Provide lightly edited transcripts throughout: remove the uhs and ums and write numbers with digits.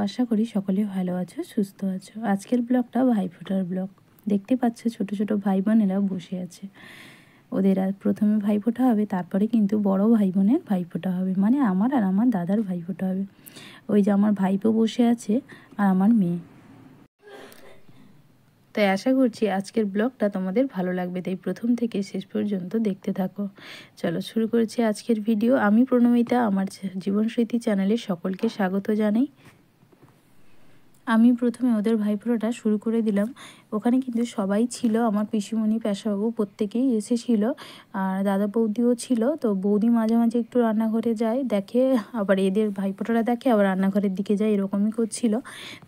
আশা করি সকলে ভালো আছো, সুস্থ আছো। আজকের ব্লগটা ভাইফোঁটার ব্লগ। দেখতে পাচ্ছ ছোট ছোট ভাই বোনেরা বসে আছে। ওদের আর প্রথমে ভাইফোঁটা হবে, তারপরে কিন্তু বড় ভাই বোনের ভাইফোঁটা হবে, মানে আমার আর আমার দাদার ভাইফোঁটা হবে। ওই যে আমার ভাইপো বসে আছে আর আমার মেয়ে। তাই আশা করছি আজকের ব্লগটা তোমাদের ভালো লাগবে, তাই প্রথম থেকে শেষ পর্যন্ত দেখতে থাকো। চলো শুরু করেছি আজকের ভিডিও। আমি প্রণমিতা, আমার জীবনস্মৃতি চ্যানেলে সকলকে স্বাগত জানাই। আমি প্রথমে ওদের ভাইফোঁটাটা শুরু করে দিলাম। ওখানে কিন্তু সবাই ছিল, আমার পিসিমণি পেশাবাবু প্রত্যেকেই এসেছিল, আর দাদা বৌদিও ছিল। তো বৌদি মাঝে মাঝে একটু রান্নাঘরে যায়, দেখে, আবার এদের ভাইফোঁটাটা দেখে, আবার রান্নাঘরের দিকে যায়, এরকমই করছিল।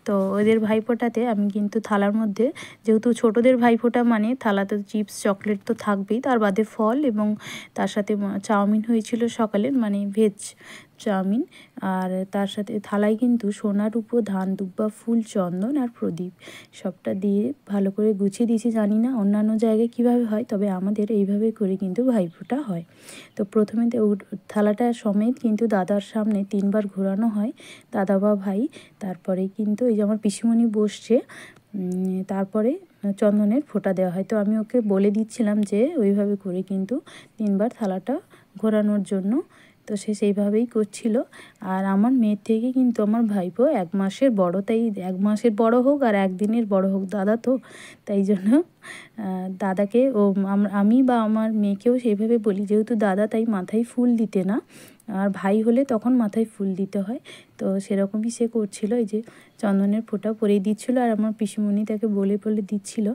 তো ওদের ভাইফোঁটাতে আমি কিন্তু থালার মধ্যে, যেহেতু ছোটদের ভাইফোঁটা মানে থালাতে চিপস চকলেট তো থাকবেই, তার বাদে ফল এবং তার সাথে চাউমিন হয়েছিল সকালের, মানে ভেজ চাউমিন। আর তার সাথে থালায় কিন্তু সোনা রূপো ধান দুব্বা ফুল চন্দন আর প্রদীপ সবটা দিয়ে ভালো করে গুছিয়ে দিয়েছি। জানি না অন্যান্য জায়গায় কিভাবে হয়, তবে আমাদের এইভাবে করে কিন্তু ভাইফোঁটা হয়। তো প্রথমে থালাটা সমেত কিন্তু দাদার সামনে 3বার ঘোরানো হয়, দাদা বা ভাই। তারপরে কিন্তু এই যে আমার পিসিমণি বসছে, তারপরে চন্দনের ফোঁটা দেওয়া হয়। তো আমি ওকে বলে দিচ্ছিলাম যে ওইভাবে করে কিন্তু 3বার থালাটা ঘোরানোর জন্য। তো সে সেইভাবেই করছিল। আর আমার মেয়ের থেকে কিন্তু আমার ভাইপো 1 মাসের বড়, তাই 1 মাসের বড় হোক আর 1 দিনের বড় হোক, দাদা তো, তাই জন্য দাদাকে আমি বা আমার মেয়েকেও সেইভাবে বলি, যেহেতু দাদা তাই মাথায় ফুল দিতে না, আর ভাই হলে তখন মাথায় ফুল দিতে হয়। তো সেরকমই সে করছিল, এই যে চন্দনের ফোঁটা পরিয়ে দিচ্ছিল, আর আমার পিসিমণি তাকে বলে বলে দিচ্ছিল।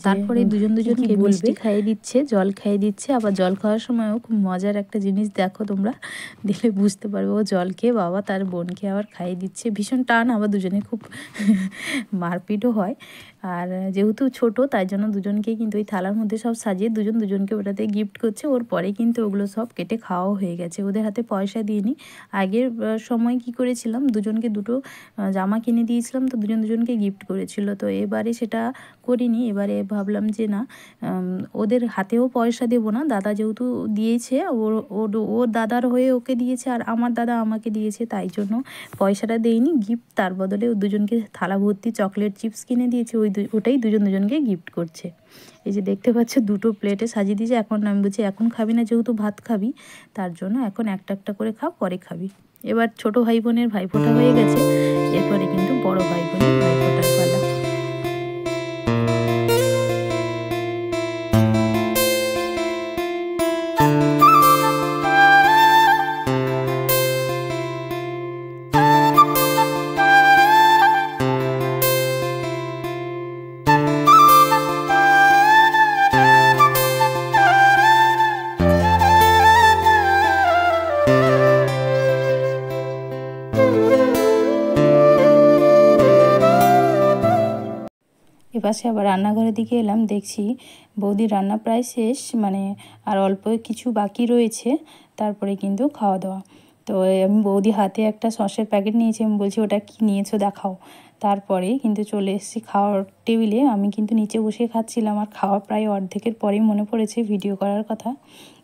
তারপরে দুজনকে মিষ্টি খাইয়ে দিচ্ছে, জল খাইয়ে দিচ্ছে। আবার জল খাওয়ার সময়ও খুব মজার একটা জিনিস দেখো তোমরা, দিলে বুঝতে পারবে। ও জল খেয়ে বাবা তার বোনকে আবার খাইয়ে দিচ্ছে, ভীষণ টান, আবার দুজনে খুব মারপিটও হয়। আর যেহেতু ছোট, তাই জন্য দুজনকেই কিন্তু ওই থালার মধ্যে সব সাজিয়ে দুজনকে ওটাতে গিফট করছে। ওর পরে কিন্তু ওগুলো সব কেটে খাওয়াও হয়ে গেছে, ওদের হাতে পয়সা দিইনি। আগের সময় কি করেছিলাম, দুজনকে দুটো জামা কিনে দিয়েছিলাম, তো দুজনকে গিফট করেছিল। তো এবারে সেটা করিনি। এবারে ভাবলাম যে না, ওদের হাতেও পয়সা দেবো না, দাদা যেহেতু দিয়েছে, ওর দাদার হয়ে ওকে দিয়েছে, আর আমার দাদা আমাকে দিয়েছে, তাই জন্য পয়সাটা দেইনি, গিফট তার বদলে ও দুজনকে থালা ভর্তি চকলেট চিপস কিনে দিয়েছে, ওটাই দুজনকে গিফট করছে। এই যে দেখতে পাচ্ছ 2টো প্লেটে সাজিয়ে দিয়েছে। এখন আমি বলছি এখন খাবি না, যেহেতু ভাত খাবি, তার জন্য এখন একটা একটা করে খা, পরে খাবি। এবার ছোট ভাই বোনের ভাইফোঁটা হয়ে গেছে, এরপরে কিন্তু বড় ভাই বোনের ভাইফোঁটার পালা। এপাশে আবার রান্নাঘরের দিকে এলাম, দেখছি বৌদির রান্না প্রায় শেষ, মানে আর অল্প কিছু বাকি রয়েছে, তারপরে কিন্তু খাওয়া দাওয়া। তো আমি বৌদি হাতে একটা সসের প্যাকেট নিয়েছি, আমি বলছি ওটা কি নিয়েছো দেখাও। তারপরে কিন্তু চলে এসেছি খাওয়ার টেবিলে। আমি কিন্তু নিচে বসে খাচ্ছিলাম, আর খাওয়া প্রায় অর্ধেকের পরেই মনে পড়েছে ভিডিও করার কথা।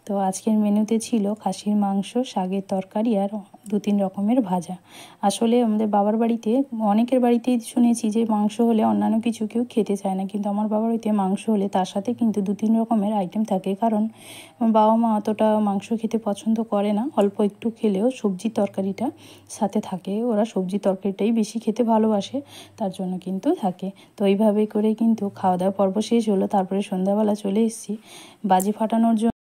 তো আজকের মেনুতে ছিল খাসির মাংস, শাকের তরকারি আর 2-3 রকমের ভাজা। আসলে আমাদের বাবার বাড়িতে, অনেকের বাড়িতেই শুনেছি যে মাংস হলে অন্যান্য কিছু কেউ খেতে চায় না, কিন্তু আমার বাবার বাড়িতে মাংস হলে তার সাথে কিন্তু 2-3 রকমের আইটেম থাকে, কারণ আমার বাবা মা অতটা মাংস খেতে পছন্দ করে না, অল্প একটু খেলেও সবজি তরকারিটা সাথে থাকে, ওরা সবজি তরকারিটাই বেশি খেতে ভালোবাসে, তার জন্য কিন্তু থাকে। তো এইভাবে করে কিন্তু খাওয়া দাওয়া পর্ব শেষ হলো। তারপরে সন্ধ্যাবেলা চলে এসেছি বাজি ফাটানোর জন্য।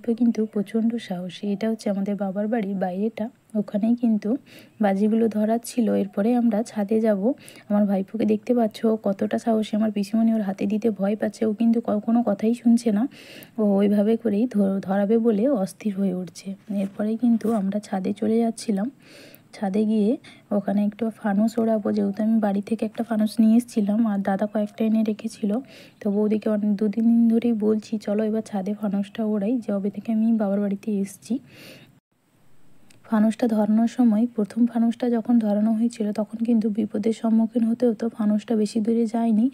ভাইপো কিন্তু প্রচণ্ড সাহসী। এটা হচ্ছে আমাদের বাবার বাড়ির বাইরেটা, ওখানেই কিন্তু বাজিগুলো ধরার ছিল। এরপরে আমরা ছাদে যাব। আমার ভাইপোকে দেখতে পাচ্ছ কতটা সাহসী। আমার পিসিমণি ওর হাতে দিতে ভয় পাচ্ছে, ও কিন্তু কোনো কথাই শুনছে না। ও ওইভাবে করেই ধরাবে বলে অস্থির হয়ে উঠছে। এরপরেই কিন্তু আমরা ছাদে চলে যাচ্ছিলাম। ছাদে গিয়ে ওখানে একটু ফানুস ওড়াবো, যেহেতু আমি বাড়ি থেকে একটা ফানুস নিয়ে এসেছিলাম আর দাদা কয়েকটা এনে রেখেছিল। তো বৌদিকে দু তিন দিন ধরেই বলছি চলো এবার ছাদে ফানুসটা ওড়াই, যবে থেকে আমি বাবার বাড়িতে এসেছি। ফানুসটা ধরানোর সময় প্রথম ফানুসটা যখন ধরানো হয়েছিল তখন কিন্তু বিপদের সম্মুখীন হতে হতো। ফানুসটা বেশি দূরে যায়নি,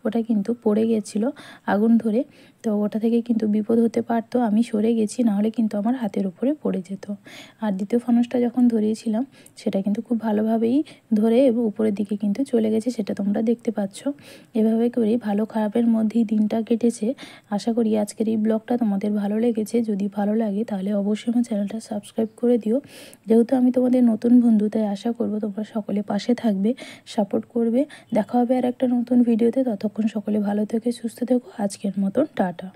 ওটা কিন্তু পড়ে গেছিলো আগুন ধরে। তো ওটা থেকে কিন্তু বিপদ হতে পারতো, আমি সরে গেছি, নাহলে কিন্তু আমার হাতের উপরে পড়ে যেত। আর দ্বিতীয় ফানুসটা যখন ধরিয়েছিলাম সেটা কিন্তু খুব ভালোভাবেই ধরে এবং উপরের দিকে কিন্তু চলে গেছে, সেটা তোমরা দেখতে পাচ্ছ। এভাবে করেই ভালো খারাপের মধ্যেই দিনটা কেটেছে। আশা করি আজকের এই ব্লগটা তোমাদের ভালো লেগেছে। যদি ভালো লাগে তাহলে অবশ্যই আমার চ্যানেলটা সাবস্ক্রাইব করে দিও। যেহেতু আমি তোমাদের নতুন বন্ধু, তাই আশা করব তোমরা সকলে পাশে থাকবে, সাপোর্ট করবে। দেখা হবে আর একটা নতুন ভিডিওতে। ততক্ষণ সকলে ভালো থেকে সুস্থ থেকো। আজকের মতন টাটা।